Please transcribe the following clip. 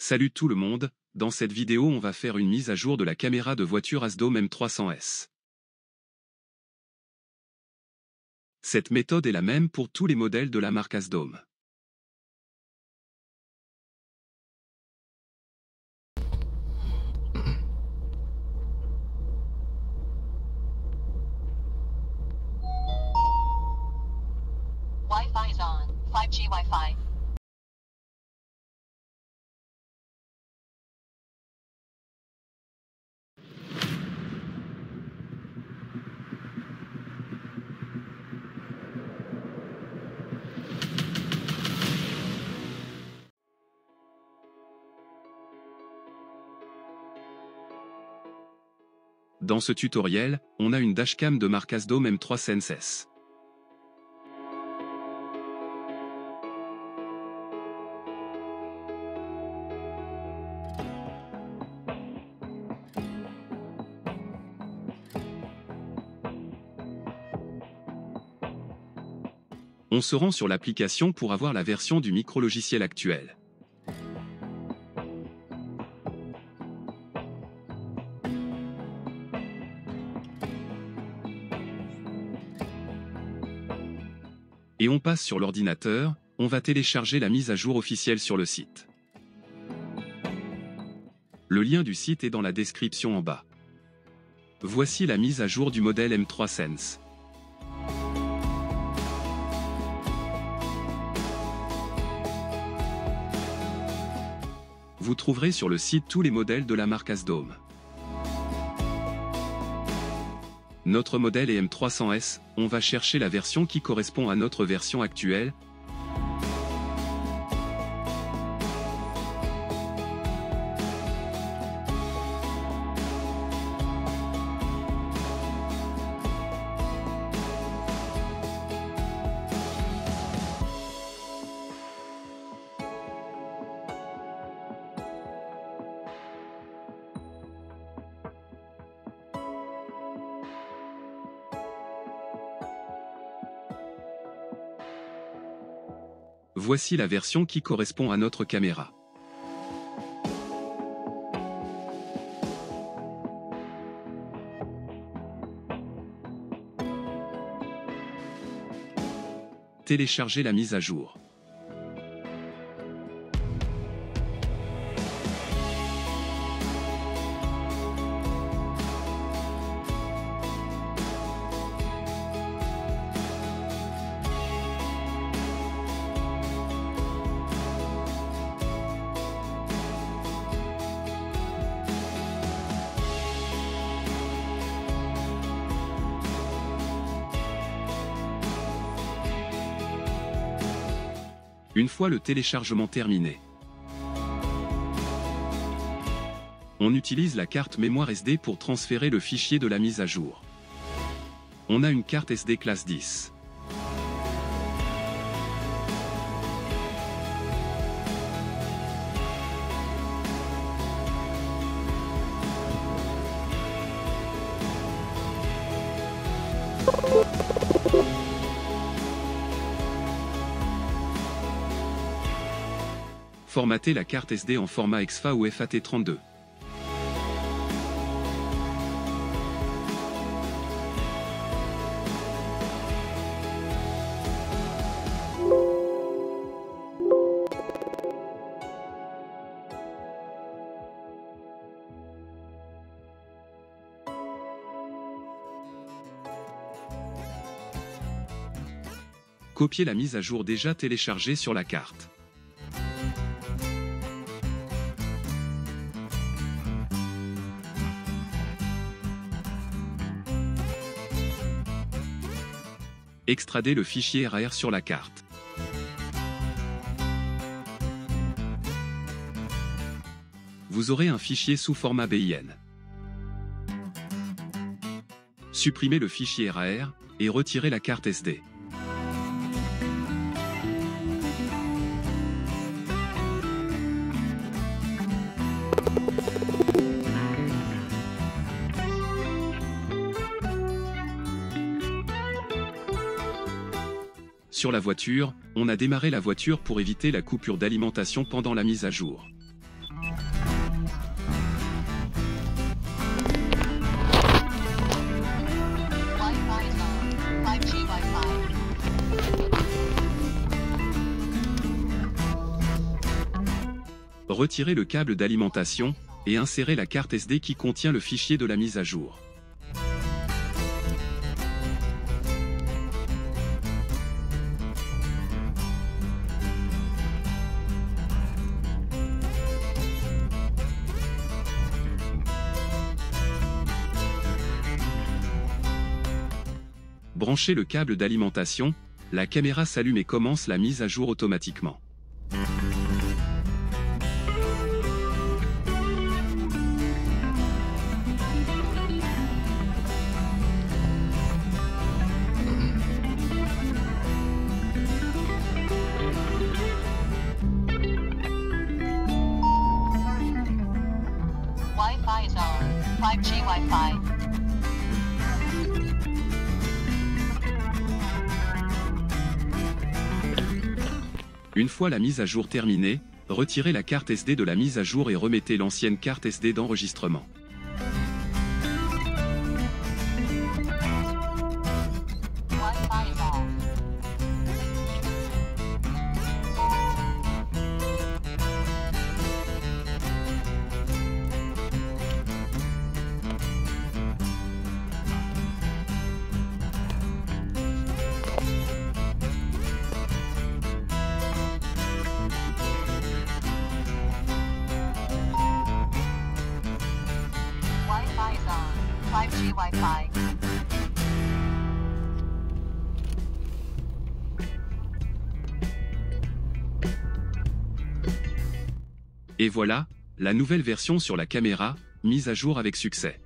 Salut tout le monde, dans cette vidéo on va faire une mise à jour de la caméra de voiture Asdome M300S. Cette méthode est la même pour tous les modèles de la marque Asdome. Wi-Fi is on. 5G Wi-Fi. Dans ce tutoriel, on a une dashcam de marque Asdome M300S. On se rend sur l'application pour avoir la version du micro-logiciel actuel. Et on passe sur l'ordinateur, on va télécharger la mise à jour officielle sur le site. Le lien du site est dans la description en bas. Voici la mise à jour du modèle M300S. Vous trouverez sur le site tous les modèles de la marque Asdome. Notre modèle est M300S, on va chercher la version qui correspond à notre version actuelle. Voici la version qui correspond à notre caméra. Téléchargez la mise à jour. Une fois le téléchargement terminé, on utilise la carte mémoire SD pour transférer le fichier de la mise à jour. On a une carte SD classe 10. Formatez la carte SD en format EXFA ou FAT32. Copiez la mise à jour déjà téléchargée sur la carte. Extradez le fichier RAR sur la carte. Vous aurez un fichier sous format BIN. Supprimez le fichier RAR et retirez la carte SD. Sur la voiture, on a démarré la voiture pour éviter la coupure d'alimentation pendant la mise à jour. retirez le câble d'alimentation et insérez la carte SD qui contient le fichier de la mise à jour. Branchez le câble d'alimentation, la caméra s'allume et commence la mise à jour automatiquement. Wi-Fi is on. 5G Wi-Fi. Une fois la mise à jour terminée, retirez la carte SD de la mise à jour et remettez l'ancienne carte SD d'enregistrement. Wi-Fi is on. Wi-Fi is on. 5G Wi-Fi. Et voilà, la nouvelle version sur la caméra, mise à jour avec succès.